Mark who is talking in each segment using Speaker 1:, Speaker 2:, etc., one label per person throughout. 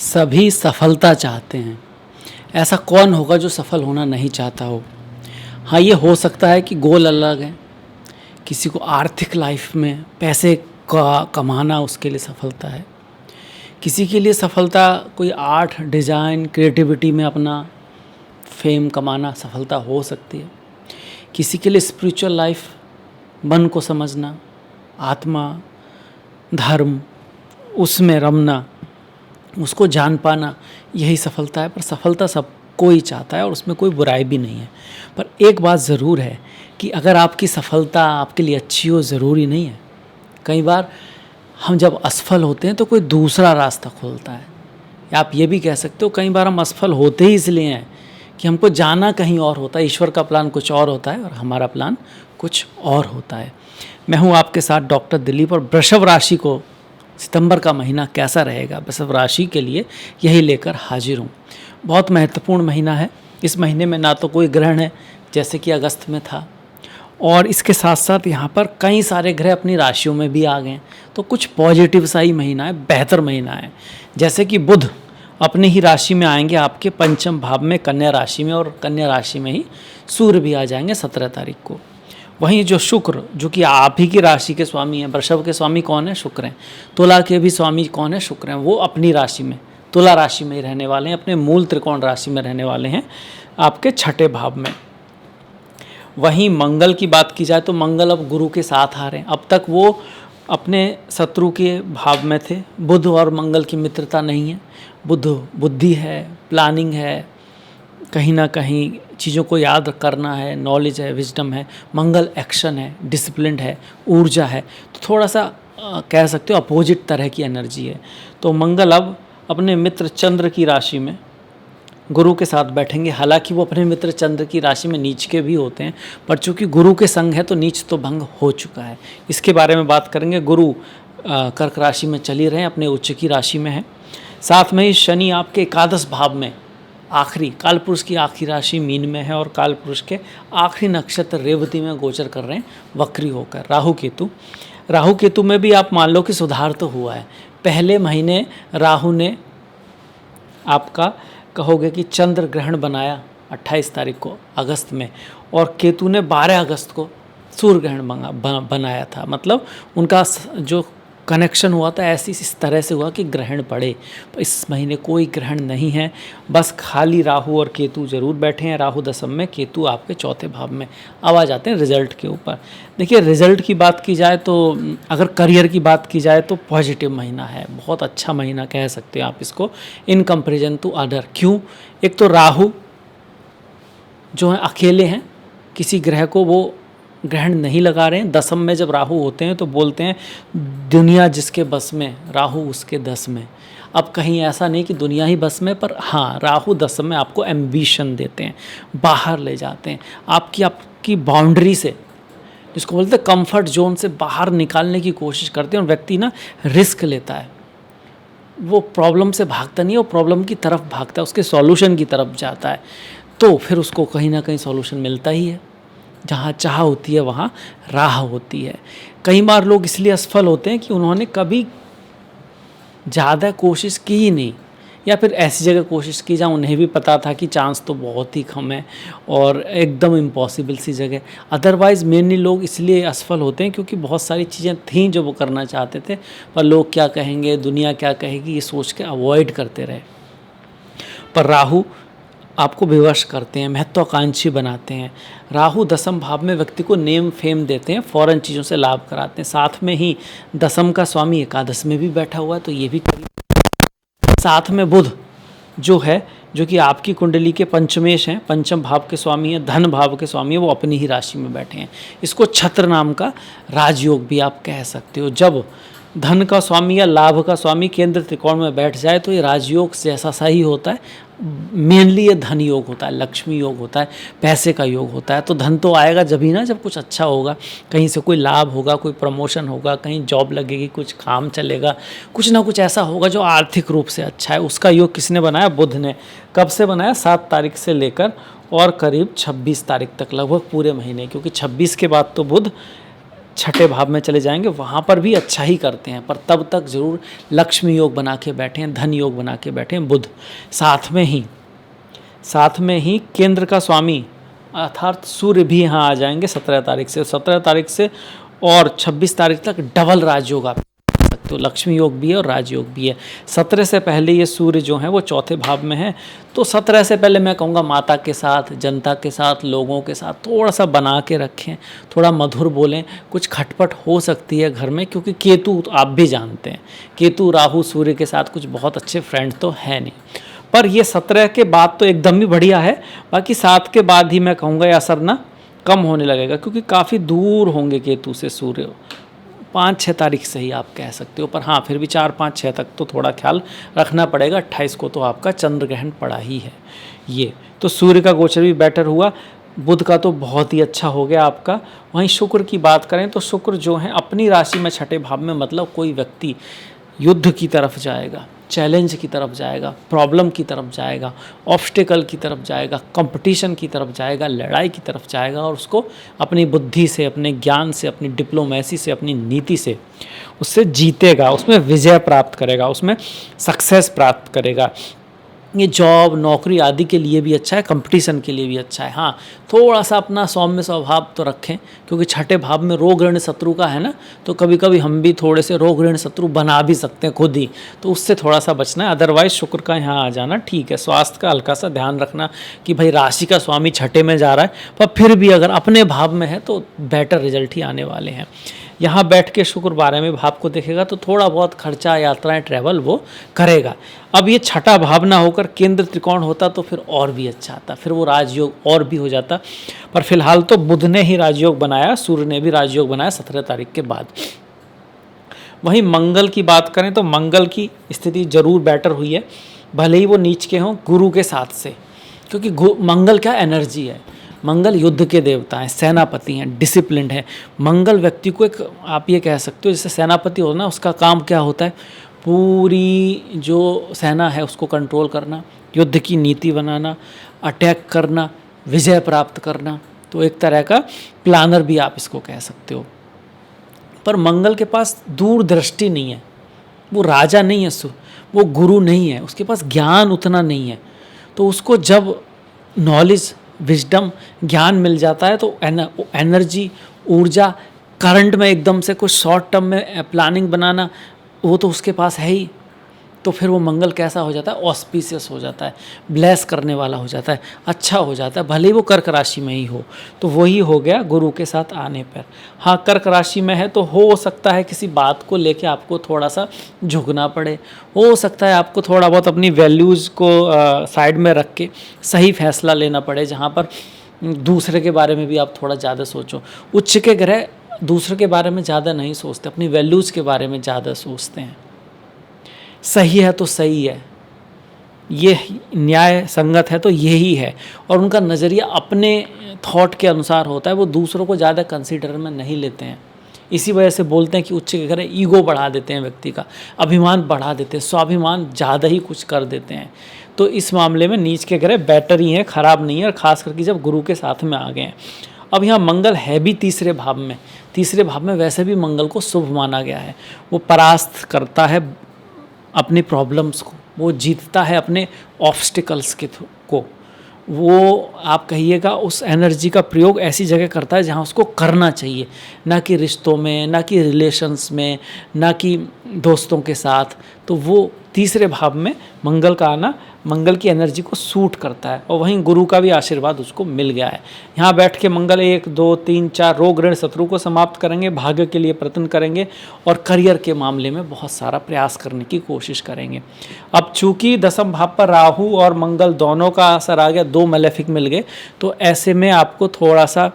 Speaker 1: सभी सफलता चाहते हैं। ऐसा कौन होगा जो सफल होना नहीं चाहता हो। हाँ, ये हो सकता है कि गोल अलग है। किसी को आर्थिक लाइफ में पैसे का कमाना उसके लिए सफलता है। किसी के लिए सफलता कोई आर्ट, डिज़ाइन, क्रिएटिविटी में अपना फेम कमाना सफलता हो सकती है। किसी के लिए स्पिरिचुअल लाइफ, मन को समझना, आत्मा, धर्म, उसमें रमना, उसको जान पाना, यही सफलता है। पर सफलता सब कोई चाहता है और उसमें कोई बुराई भी नहीं है। पर एक बात ज़रूर है कि अगर आपकी सफलता आपके लिए अच्छी हो, ज़रूरी नहीं है। कई बार हम जब असफल होते हैं तो कोई दूसरा रास्ता खुलता है। या आप ये भी कह सकते हो कई बार हम असफल होते ही इसलिए हैं कि हमको जाना कहीं और होता है। ईश्वर का प्लान कुछ और होता है और हमारा प्लान कुछ और होता है। मैं हूँ आपके साथ डॉक्टर दिलीप, और वृषभ राशि को सितंबर का महीना कैसा रहेगा वृषभ राशि के लिए यही लेकर हाजिर हूँ। बहुत महत्वपूर्ण महीना है। इस महीने में ना तो कोई ग्रहण है जैसे कि अगस्त में था, और इसके साथ साथ यहाँ पर कई सारे ग्रह अपनी राशियों में भी आ गए। तो कुछ पॉजिटिव सा ही महीना है, बेहतर महीना है। जैसे कि बुध अपने ही राशि में आएंगे, आपके पंचम भाव में कन्या राशि में, और कन्या राशि में ही सूर्य भी आ जाएंगे 17 तारीख को। वहीं जो शुक्र, जो कि आप ही की राशि के स्वामी हैं, वृषभ के स्वामी कौन है? शुक्र हैं। तुला के भी स्वामी कौन है? शुक्र हैं। वो अपनी राशि में, तुला राशि में ही रहने वाले हैं, अपने मूल त्रिकोण राशि में रहने वाले हैं, आपके छठे भाव में। वहीं मंगल की बात की जाए तो मंगल अब गुरु के साथ आ रहे हैं। अब तक वो अपने शत्रु के भाव में थे। बुध और मंगल की मित्रता नहीं है। बुध बुद्धि है, प्लानिंग है, कहीं ना कहीं चीज़ों को याद करना है, नॉलेज है, विजडम है। मंगल एक्शन है, डिसिप्लिन है, ऊर्जा है। तो थोड़ा सा कह सकते हो अपोजिट तरह की एनर्जी है। तो मंगल अब अपने मित्र चंद्र की राशि में गुरु के साथ बैठेंगे। हालांकि वो अपने मित्र चंद्र की राशि में नीच के भी होते हैं, पर चूंकि गुरु के संग है तो नीच तो भंग हो चुका है। इसके बारे में बात करेंगे। गुरु कर्क राशि में चली रहे, अपने उच्च की राशि में है। साथ में ही शनि आपके एकादश भाव में, आखिरी कालपुरुष की आखिरी राशि मीन में है, और कालपुरुष के आखिरी नक्षत्र रेवती में गोचर कर रहे हैं वक्री होकर। राहु केतु में भी आप मान लो कि सुधार तो हुआ है। पहले महीने राहु ने आपका कहोगे कि चंद्र ग्रहण बनाया 28 तारीख को अगस्त में, और केतु ने 12 अगस्त को सूर्य ग्रहण बनाया था। मतलब उनका जो कनेक्शन हुआ था ऐसी इस तरह से हुआ कि ग्रहण पड़े। इस महीने कोई ग्रहण नहीं है, बस खाली राहु और केतु जरूर बैठे हैं। राहु दशम में, केतु आपके चौथे भाव में। अब आ जाते हैं रिजल्ट के ऊपर। देखिए, रिजल्ट की बात की जाए तो अगर करियर की बात की जाए तो पॉजिटिव महीना है, बहुत अच्छा महीना कह सकते हैं आप इसको, इन कंपेरिजन टू अदर। क्यों? एक तो राहु जो है अकेले हैं, किसी ग्रह को वो ग्रहण नहीं लगा रहे हैं। दसम में जब राहु होते हैं तो बोलते हैं दुनिया जिसके बस में, राहु उसके दस में। अब कहीं ऐसा नहीं कि दुनिया ही बस में, पर हाँ, राहु दसम में आपको एम्बिशन देते हैं, बाहर ले जाते हैं, आपकी बाउंड्री से, जिसको बोलते हैं कंफर्ट जोन से बाहर निकालने की कोशिश करते हैं। और व्यक्ति ना रिस्क लेता है, वो प्रॉब्लम से भागता नहीं है, वो प्रॉब्लम की तरफ भागता है, उसके सॉल्यूशन की तरफ जाता है। तो फिर उसको कहीं ना कहीं सॉल्यूशन मिलता ही है। जहाँ चाह होती है वहाँ राह होती है। कई बार लोग इसलिए असफल होते हैं कि उन्होंने कभी ज़्यादा कोशिश की ही नहीं, या फिर ऐसी जगह कोशिश की जहाँ उन्हें भी पता था कि चांस तो बहुत ही कम है और एकदम इम्पॉसिबल सी जगह। अदरवाइज़ मेनली लोग इसलिए असफल होते हैं क्योंकि बहुत सारी चीज़ें थीं जो वो करना चाहते थे, पर लोग क्या कहेंगे, दुनिया क्या कहेगी, ये सोच के अवॉइड करते रहे। पर राहु आपको विवश करते हैं, महत्वाकांक्षी बनाते हैं। राहु दसम भाव में व्यक्ति को नेम फेम देते हैं, फौरन चीज़ों से लाभ कराते हैं। साथ में ही दसम का स्वामी एकादश में भी बैठा हुआ है, तो ये भी करीब। साथ में बुध जो है, जो कि आपकी कुंडली के पंचमेश हैं, पंचम भाव के स्वामी हैं, धन भाव के स्वामी हैं, वो अपनी ही राशि में बैठे हैं। इसको छत्र नाम का राजयोग भी आप कह सकते हो। जब धन का स्वामी या लाभ का स्वामी केंद्र त्रिकोण में बैठ जाए तो ये राजयोग जैसा सा ही होता है। मेनली ये धन योग होता है, लक्ष्मी योग होता है, पैसे का योग होता है। तो धन तो आएगा जब ही ना, जब कुछ अच्छा होगा, कहीं से कोई लाभ होगा, कोई प्रमोशन होगा, कहीं जॉब लगेगी, कुछ काम चलेगा, कुछ ना कुछ ऐसा होगा जो आर्थिक रूप से अच्छा है। उसका योग किसने बनाया? बुध ने। कब से बनाया? 7 तारीख से लेकर और करीब 26 तारीख तक, लगभग पूरे महीने, क्योंकि 26 के बाद तो बुध छठे भाव में चले जाएंगे वहाँ पर भी अच्छा ही करते हैं, पर तब तक जरूर लक्ष्मी योग बना के बैठे हैं, धन योग बना के बैठे हैं बुध। साथ में ही केंद्र का स्वामी अर्थात सूर्य भी यहाँ आ जाएंगे 17 तारीख से। 17 तारीख से और 26 तारीख तक डबल राजयोग आप सकते हो, लक्ष्मी योग भी है और राजयोग भी है। 17 से पहले ये सूर्य जो है वो चौथे भाव में है, तो 17 से पहले मैं कहूँगा माता के साथ, जनता के साथ, लोगों के साथ थोड़ा सा बना के रखें, थोड़ा मधुर बोलें। कुछ खटपट हो सकती है घर में, क्योंकि केतु आप भी जानते हैं, केतु राहु सूर्य के साथ कुछ बहुत अच्छे फ्रेंड तो है नहीं। पर ये 17 के बाद तो एकदम ही बढ़िया है, बाकी 7 के बाद ही मैं कहूँगा ये असर ना कम होने लगेगा, क्योंकि काफ़ी दूर होंगे केतु से सूर्य। 5-6 तारीख से ही आप कह सकते हो, पर हाँ फिर भी 4-5-6 तक तो थोड़ा ख्याल रखना पड़ेगा। 28 को तो आपका चंद्र ग्रहण पड़ा ही है। ये तो सूर्य का गोचर भी बेटर हुआ, बुध का तो बहुत ही अच्छा हो गया आपका। वहीं शुक्र की बात करें तो शुक्र जो है अपनी राशि में छठे भाव में, मतलब कोई व्यक्ति युद्ध की तरफ जाएगा, चैलेंज की तरफ जाएगा, प्रॉब्लम की तरफ जाएगा, ऑब्स्टिकल की तरफ जाएगा, कंपटीशन की तरफ जाएगा, लड़ाई की तरफ जाएगा, और उसको अपनी बुद्धि से, अपने ज्ञान से, अपनी डिप्लोमेसी से, अपनी नीति से उससे जीतेगा, उसमें विजय प्राप्त करेगा, उसमें सक्सेस प्राप्त करेगा। ये जॉब नौकरी आदि के लिए भी अच्छा है, कंपटीशन के लिए भी अच्छा है। हाँ थोड़ा सा अपना सौम्य स्वभाव तो रखें, क्योंकि छठे भाव में रोग ऋण शत्रु का है ना, तो कभी कभी हम भी थोड़े से रोग ऋण शत्रु बना भी सकते हैं खुद ही, तो उससे थोड़ा सा बचना है। अदरवाइज शुक्र का यहाँ आ जाना ठीक है। स्वास्थ्य का हल्का सा ध्यान रखना कि भाई राशि का स्वामी छठे में जा रहा है, पर फिर भी अगर अपने भाव में है तो बेटर रिजल्ट ही आने वाले हैं। यहाँ बैठ के शुक्र 12वें भाव को देखेगा तो थोड़ा बहुत खर्चा, यात्राएं, ट्रैवल वो करेगा। अब ये छठा भाव ना होकर केंद्र त्रिकोण होता तो फिर और भी अच्छा आता, फिर वो राजयोग और भी हो जाता। पर फिलहाल तो बुध ने ही राजयोग बनाया, सूर्य ने भी राजयोग बनाया 17 तारीख के बाद। वहीं मंगल की बात करें तो मंगल की स्थिति जरूर बेटर हुई है, भले ही वो नीच के हों गुरु के साथ से, क्योंकि मंगल क्या एनर्जी है, मंगल युद्ध के देवता हैं, सेनापति हैं, डिसिप्लिन है। मंगल व्यक्ति को एक आप ये कह सकते हो जैसे सेनापति हो ना, उसका काम क्या होता है, पूरी जो सेना है उसको कंट्रोल करना, युद्ध की नीति बनाना, अटैक करना, विजय प्राप्त करना। तो एक तरह का प्लानर भी आप इसको कह सकते हो। पर मंगल के पास दूरदृष्टि नहीं है, वो राजा नहीं है, वो गुरु नहीं है, उसके पास ज्ञान उतना नहीं है। तो उसको जब नॉलेज, विजडम, ज्ञान मिल जाता है तो एनर्जी, ऊर्जा, करंट में एकदम से कुछ शॉर्ट टर्म में प्लानिंग बनाना वो तो उसके पास है ही। तो फिर वो मंगल कैसा हो जाता है, ऑस्पिशियस हो जाता है, ब्लेस करने वाला हो जाता है, अच्छा हो जाता है, भले ही वो कर्क राशि में ही हो। तो वही हो गया गुरु के साथ आने पर। हाँ कर्क राशि में है तो हो सकता है किसी बात को लेके आपको थोड़ा सा झुकना पड़े, हो सकता है आपको थोड़ा बहुत अपनी वैल्यूज़ को साइड में रख के सही फैसला लेना पड़े, जहाँ पर दूसरे के बारे में भी आप थोड़ा ज़्यादा सोचो। उच्च के ग्रह दूसरे के बारे में ज़्यादा नहीं सोचते, अपनी वैल्यूज़ के बारे में ज़्यादा सोचते हैं। सही है तो सही है, ये न्याय संगत है तो यही है, और उनका नज़रिया अपने थॉट के अनुसार होता है, वो दूसरों को ज़्यादा कंसीडर में नहीं लेते हैं। इसी वजह से बोलते हैं कि उच्च के ग्रह ईगो बढ़ा देते हैं, व्यक्ति का अभिमान बढ़ा देते हैं, स्वाभिमान ज़्यादा ही कुछ कर देते हैं। तो इस मामले में नीच के ग्रह बेटर ही हैं, ख़राब नहीं है, और ख़ास करके जब गुरु के साथ में आ गए हैं। अब यहाँ मंगल है भी तीसरे भाव में, तीसरे भाव में वैसे भी मंगल को शुभ माना गया है, वो परास्त करता है अपनी प्रॉब्लम्स को, वो जीतता है अपने ऑब्स्टिकल्स को, वो आप कहिएगा उस एनर्जी का प्रयोग ऐसी जगह करता है जहाँ उसको करना चाहिए, ना कि रिश्तों में, ना कि रिलेशंस में, ना कि दोस्तों के साथ। तो वो तीसरे भाव में मंगल का आना मंगल की एनर्जी को सूट करता है, और वहीं गुरु का भी आशीर्वाद उसको मिल गया है। यहाँ बैठ के मंगल 1, 2, 3, 4 रोग ऋण शत्रु को समाप्त करेंगे, भाग्य के लिए प्रयत्न करेंगे, और करियर के मामले में बहुत सारा प्रयास करने की कोशिश करेंगे। अब चूंकि दसम भाव पर राहु और मंगल दोनों का असर आ गया, 2 मैलेफिक मिल गए, तो ऐसे में आपको थोड़ा सा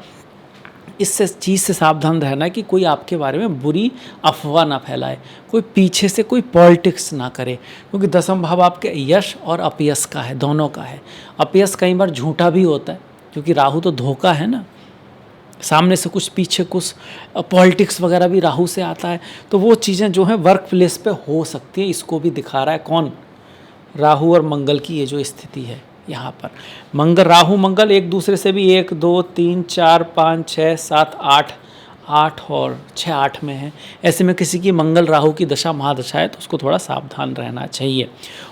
Speaker 1: इस चीज़ से सावधान रहना है कि कोई आपके बारे में बुरी अफवाह ना फैलाए, कोई पीछे से कोई पॉलिटिक्स ना करे, क्योंकि दसम भाव आपके यश और अपयश का है, दोनों का है। अपयश कई बार झूठा भी होता है, क्योंकि राहु तो धोखा है ना, सामने से कुछ पीछे कुछ पॉलिटिक्स वगैरह भी राहु से आता है। तो वो चीज़ें जो हैं वर्क प्लेस पे हो सकती हैं, इसको भी दिखा रहा है कौन, राहु और मंगल की ये जो स्थिति है। यहाँ पर मंगल, राहु मंगल एक दूसरे से भी 1, 2, 3, 4, 5, 6, 7, 8 8 और 6 8 में है। ऐसे में किसी की मंगल राहु की दशा महादशा है तो उसको थोड़ा सावधान रहना चाहिए।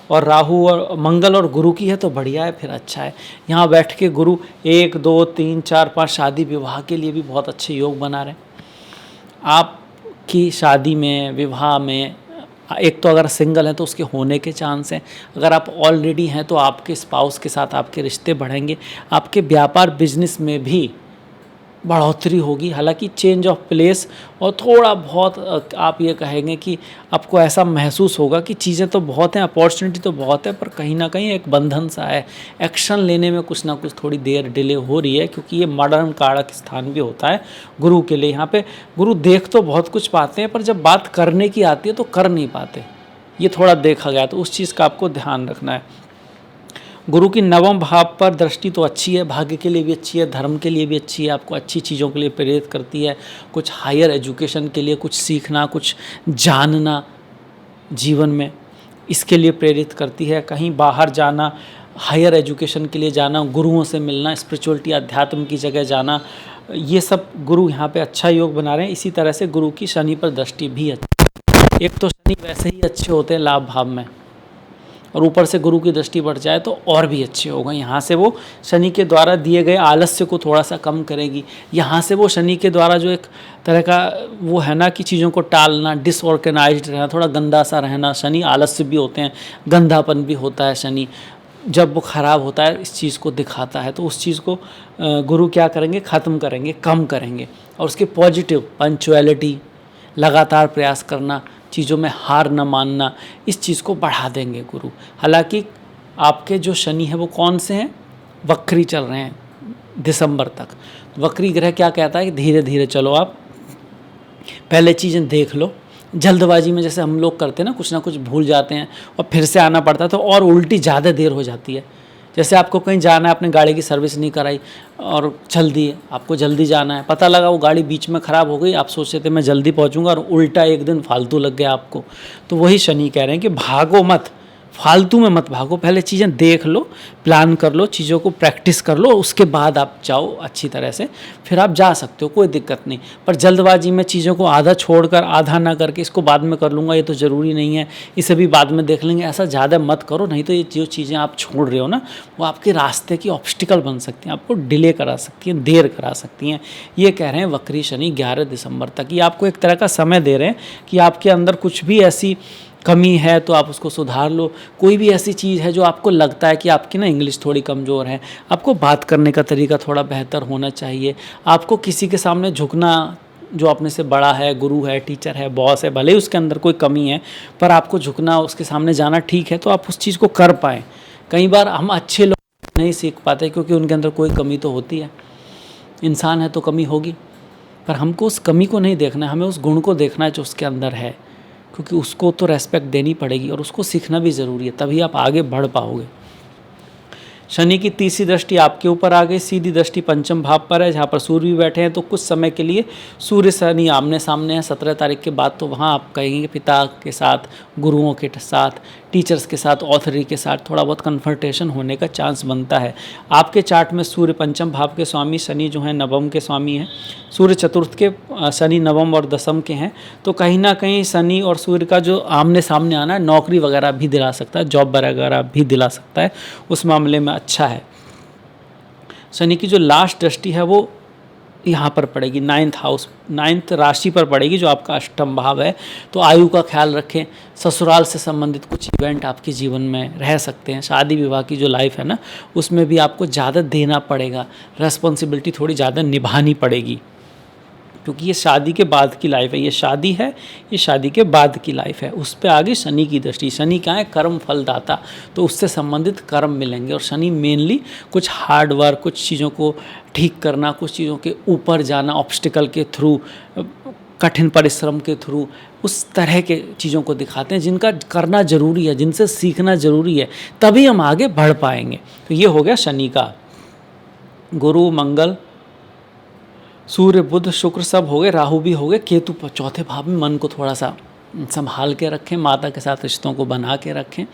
Speaker 1: और राहु और मंगल और गुरु की है तो बढ़िया है, फिर अच्छा है। यहाँ बैठ के गुरु 1 2 3 4 5 शादी विवाह के लिए भी बहुत अच्छे योग बना रहे हैं। आपकी शादी में, विवाह में, एक तो अगर सिंगल है तो उसके होने के चांस हैं। अगर आप ऑलरेडी हैं तो आपके स्पाउस के साथ आपके रिश्ते बढ़ेंगे। आपके व्यापार बिजनेस में भी बढ़ोतरी होगी। हालांकि चेंज ऑफ प्लेस और थोड़ा बहुत आप ये कहेंगे कि आपको ऐसा महसूस होगा कि चीज़ें तो बहुत हैं, अपॉर्चुनिटी तो बहुत है, पर कहीं ना कहीं एक बंधन सा है। एक्शन लेने में कुछ ना कुछ थोड़ी देर डिले हो रही है, क्योंकि ये मॉडर्न कारक स्थान भी होता है गुरु के लिए। यहाँ पे गुरु देख तो बहुत कुछ पाते हैं, पर जब बात करने की आती है तो कर नहीं पाते। ये थोड़ा देखा गया, तो उस चीज़ का आपको ध्यान रखना है। गुरु की नवम भाव पर दृष्टि तो अच्छी है, भाग्य के लिए भी अच्छी है, धर्म के लिए भी अच्छी है, आपको अच्छी चीज़ों के लिए प्रेरित करती है। कुछ हायर एजुकेशन के लिए, कुछ सीखना, कुछ जानना जीवन में, इसके लिए प्रेरित करती है। कहीं बाहर जाना, हायर एजुकेशन के लिए जाना, गुरुओं से मिलना, स्पिरिचुअलिटी अध्यात्म की जगह जाना, ये सब गुरु यहाँ पे अच्छा योग बना रहे हैं। इसी तरह से गुरु की शनि पर दृष्टि भी अच्छी। एक तो शनि वैसे ही अच्छे होते हैं लाभ भाव में, और ऊपर से गुरु की दृष्टि बढ़ जाए तो और भी अच्छे होगा। यहाँ से वो शनि के द्वारा दिए गए आलस्य को थोड़ा सा कम करेगी। यहाँ से वो शनि के द्वारा जो एक तरह का वो है ना कि चीज़ों को टालना, डिसऑर्गेनाइज्ड रहना, थोड़ा गंदा सा रहना, शनि आलस्य भी होते हैं, गंदापन भी होता है शनि। जब वो ख़राब होता है इस चीज़ को दिखाता है, तो उस चीज़ को गुरु क्या करेंगे, ख़त्म करेंगे, कम करेंगे। और उसके पॉजिटिव पंक्चुअलिटी, लगातार प्रयास करना, चीज़ों में हार न मानना, इस चीज़ को बढ़ा देंगे गुरु। हालांकि आपके जो शनि है वो कौन से हैं, वक्री चल रहे हैं दिसंबर तक। वक्री ग्रह क्या कहता है कि धीरे धीरे चलो, आप पहले चीज़ें देख लो। जल्दबाजी में जैसे हम लोग करते हैं ना कुछ भूल जाते हैं और फिर से आना पड़ता है, तो और उल्टी ज़्यादा देर हो जाती है। जैसे आपको कहीं जाना है, आपने गाड़ी की सर्विस नहीं कराई और जल्दी है, आपको जल्दी जाना है, पता लगा वो गाड़ी बीच में ख़राब हो गई, आप सोचते थे मैं जल्दी पहुंचूंगा और उल्टा एक दिन फालतू लग गया आपको। तो वही शनि कह रहे हैं कि भागो मत, फालतू में मत भागो, पहले चीज़ें देख लो, प्लान कर लो, चीज़ों को प्रैक्टिस कर लो, उसके बाद आप जाओ अच्छी तरह से, फिर आप जा सकते हो, कोई दिक्कत नहीं। पर जल्दबाजी में चीज़ों को आधा छोड़कर, आधा ना करके इसको बाद में कर लूँगा, ये तो ज़रूरी नहीं है, इसे भी बाद में देख लेंगे, ऐसा ज़्यादा मत करो। नहीं तो ये जो चीज़ें आप छोड़ रहे हो ना, वो आपके रास्ते की ऑब्स्टिकल बन सकती हैं, आपको डिले करा सकती हैं, देर करा सकती हैं। ये कह रहे हैं वक्री शनि 11 दिसंबर तक। ये आपको एक तरह का समय दे रहे हैं कि आपके अंदर कुछ भी ऐसी कमी है तो आप उसको सुधार लो। कोई भी ऐसी चीज़ है जो आपको लगता है कि आपकी ना इंग्लिश थोड़ी कमज़ोर है, आपको बात करने का तरीका थोड़ा बेहतर होना चाहिए, आपको किसी के सामने झुकना, जो अपने से बड़ा है, गुरु है, टीचर है, बॉस है, भले ही उसके अंदर कोई कमी है, पर आपको झुकना, उसके सामने जाना ठीक है, तो आप उस चीज़ को कर पाएँ। कई बार हम अच्छे लोग नहीं सीख पाते क्योंकि उनके अंदर कोई कमी तो होती है, इंसान है तो कमी होगी, पर हमको उस कमी को नहीं देखना है, हमें उस गुण को देखना है जो उसके अंदर है, क्योंकि उसको तो रेस्पेक्ट देनी पड़ेगी और उसको सीखना भी ज़रूरी है, तभी आप आगे बढ़ पाओगे। शनि की तीसरी दृष्टि आपके ऊपर आ गई, सीधी दृष्टि पंचम भाव पर है जहाँ पर सूर्य भी बैठे हैं, तो कुछ समय के लिए सूर्य शनि आमने सामने हैं। 17 तारीख के बाद तो वहाँ आप कहेंगे पिता के साथ, गुरुओं के साथ, टीचर्स के साथ, ऑथोरिटी के साथ थोड़ा बहुत कन्फ्रंटेशन होने का चांस बनता है। आपके चार्ट में सूर्य पंचम भाव के स्वामी, शनि जो है नवम के स्वामी हैं, सूर्य चतुर्थ के, शनि नवम और दसम के हैं, तो कहीं ना कहीं शनि और सूर्य का जो आमने सामने आना है, नौकरी वगैरह भी दिला सकता है, जॉब वगैरह भी दिला सकता है, उस मामले में अच्छा है। शनि की जो लास्ट दृष्टि है वो यहाँ पर पड़ेगी 9th हाउस, 9th राशि पर पड़ेगी जो आपका अष्टम भाव है। तो आयु का ख्याल रखें, ससुराल से संबंधित कुछ इवेंट आपके जीवन में रह सकते हैं, शादी विवाह की जो लाइफ है ना उसमें भी आपको ज़्यादा देना पड़ेगा, रेस्पॉन्सिबिलिटी थोड़ी ज़्यादा निभानी पड़ेगी, क्योंकि ये शादी के बाद की लाइफ है, ये शादी है, ये शादी के बाद की लाइफ है। उस पर आगे शनि की दृष्टि, शनि क्या है, कर्म फलदाता, तो उससे संबंधित कर्म मिलेंगे। और शनि मेनली कुछ हार्ड वर्क, कुछ चीज़ों को ठीक करना, कुछ चीज़ों के ऊपर जाना, ऑब्स्टिकल के थ्रू, कठिन परिश्रम के थ्रू, उस तरह के चीज़ों को दिखाते हैं जिनका करना ज़रूरी है, जिनसे सीखना ज़रूरी है, तभी हम आगे बढ़ पाएंगे। तो ये हो गया शनि का। गुरु, मंगल, सूर्य, बुध, शुक्र सब हो गए, राहु भी हो गए, केतु चौथे भाव में। मन को थोड़ा सा संभाल के रखें, माता के साथ रिश्तों को बना के रखें,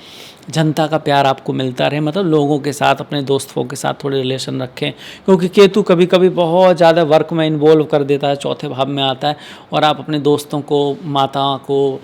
Speaker 1: जनता का प्यार आपको मिलता रहे, मतलब लोगों के साथ, अपने दोस्तों के साथ थोड़े रिलेशन रखें, क्योंकि केतु कभी कभी बहुत ज़्यादा वर्क में इन्वॉल्व कर देता है, चौथे भाव में आता है और आप अपने दोस्तों को, माता को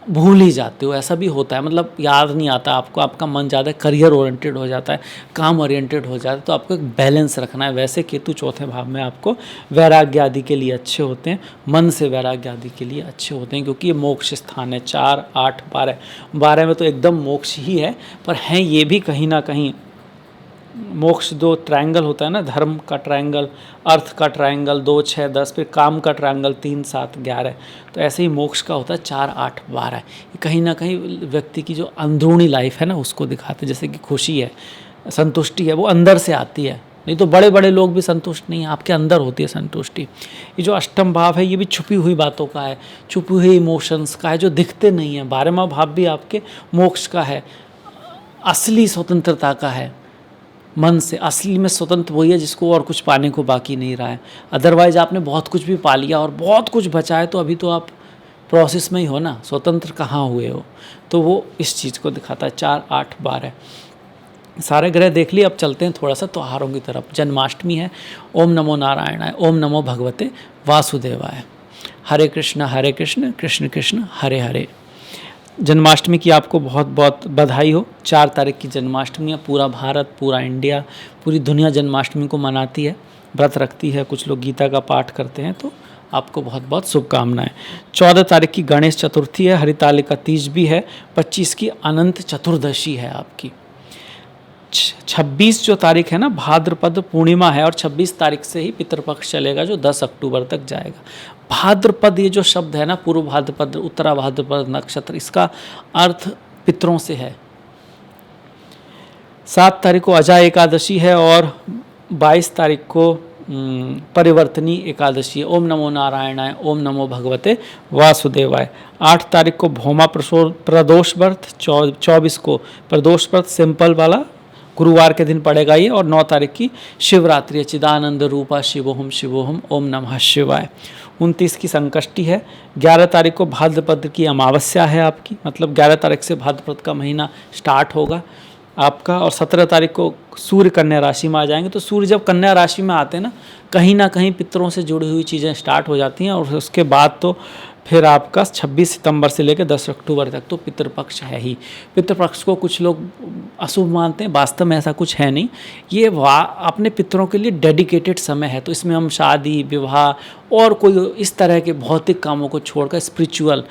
Speaker 1: भूल ही जाते हो, ऐसा भी होता है, मतलब याद नहीं आता आपको, आपका मन ज़्यादा करियर ओरिएंटेड हो जाता है, काम ओरिएंटेड हो जाता है, तो आपको एक बैलेंस रखना है। वैसे केतु चौथे भाव में आपको वैराग्य आदि के लिए अच्छे होते हैं, मन से वैराग्य आदि के लिए अच्छे होते हैं, क्योंकि ये मोक्ष स्थान है। 4, 8, 12, 12 में तो एकदम मोक्ष ही है, पर हैं ये भी कहीं ना कहीं मोक्ष। दो ट्रायंगल होता है ना, धर्म का ट्रायंगल, अर्थ का ट्रायंगल, 2, 6, 10, फिर काम का ट्रायंगल 3, 7, 11, तो ऐसे ही मोक्ष का होता है 4, 8, 12। ये कहीं ना कहीं व्यक्ति की जो अंदरूनी लाइफ है ना उसको दिखाते हैं, जैसे कि खुशी है, संतुष्टि है, वो अंदर से आती है, नहीं तो बड़े बड़े लोग भी संतुष्ट नहीं है, आपके अंदर होती है संतुष्टि। ये जो अष्टम भाव है ये भी छुपी हुई बातों का है, छुपी हुई इमोशंस का है, जो दिखते नहीं है। 12वां भाव भी आपके मोक्ष का है, असली स्वतंत्रता का है, मन से। असली में स्वतंत्र वही है जिसको और कुछ पाने को बाकी नहीं रहा है। अदरवाइज आपने बहुत कुछ भी पा लिया और बहुत कुछ बचा है तो अभी तो आप प्रोसेस में ही हो ना, स्वतंत्र कहाँ हुए हो। तो वो इस चीज़ को दिखाता है। 4, 8, 12 सारे ग्रह देख लिए। अब चलते हैं थोड़ा सा त्योहारों की तरफ। जन्माष्टमी है। ओम नमो नारायणाय, ओम नमो भगवते वासुदेवाय। हरे कृष्ण कृष्ण कृष्ण हरे हरे। जन्माष्टमी की आपको बहुत बहुत बधाई हो। 4 तारीख की जन्माष्टमी है। पूरा भारत, पूरा इंडिया, पूरी दुनिया जन्माष्टमी को मनाती है, व्रत रखती है, कुछ लोग गीता का पाठ करते हैं, तो आपको बहुत बहुत शुभकामनाएं। 14 तारीख की गणेश चतुर्थी है, हरितालिका तीज भी है, 25 की अनंत चतुर्दशी है आपकी। 26 जो तारीख है ना, भाद्रपद पूर्णिमा है, और 26 तारीख से ही पितृपक्ष चलेगा जो 10 अक्टूबर तक जाएगा। भाद्रपद ये जो शब्द है ना, पूर्व भाद्रपद, उत्तरा भाद्रपद नक्षत्र, इसका अर्थ पितरों से है। 7 तारीख को अजा एकादशी है और 22 तारीख को परिवर्तनी एकादशी है। ओम नमो नारायणाय, ओम नमो भगवते वासुदेवाय। 8 तारीख को भौमा प्रदोष व्रत, 24 को प्रदोष व्रत सिंपल वाला गुरुवार के दिन पड़ेगा ये, और 9 तारीख की शिवरात्रि है। चिदानंद रूपा शिवोहम शिवोहम ओम नमः शिवाय। 29 की संकष्टी है। 11 तारीख को भाद्रपद की अमावस्या है आपकी, मतलब 11 तारीख से भाद्रपद का महीना स्टार्ट होगा आपका, और 17 तारीख को सूर्य कन्या राशि में आ जाएंगे। तो सूर्य जब कन्या राशि में आते हैं ना कहीं पितरों से जुड़ी हुई चीज़ें स्टार्ट हो जाती हैं, और उसके बाद तो फिर आपका 26 सितंबर से लेकर 10 अक्टूबर तक तो पितृपक्ष है ही। पितृपक्ष को कुछ लोग अशुभ मानते हैं, वास्तव में ऐसा कुछ है नहीं। ये अपने पितरों के लिए डेडिकेटेड समय है, तो इसमें हम शादी, विवाह और कोई इस तरह के भौतिक कामों को छोड़कर स्पिरिचुअल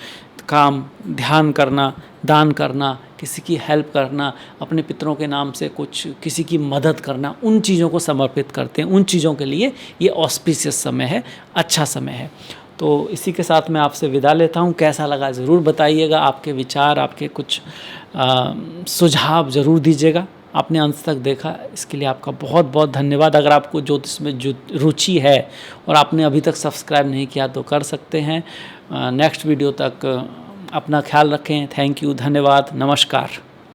Speaker 1: काम, ध्यान करना, दान करना, किसी की हेल्प करना, अपने पितरों के नाम से कुछ किसी की मदद करना, उन चीज़ों को समर्पित करते हैं। उन चीज़ों के लिए ये ऑस्पिशियस समय है, अच्छा समय है। तो इसी के साथ मैं आपसे विदा लेता हूँ। कैसा लगा ज़रूर बताइएगा, आपके विचार, आपके कुछ सुझाव ज़रूर दीजिएगा। आपने अंत तक देखा, इसके लिए आपका बहुत बहुत धन्यवाद। अगर आपको ज्योतिष में रुचि है और आपने अभी तक सब्सक्राइब नहीं किया तो कर सकते हैं। नेक्स्ट वीडियो तक अपना ख्याल रखें। थैंक यू, धन्यवाद, नमस्कार।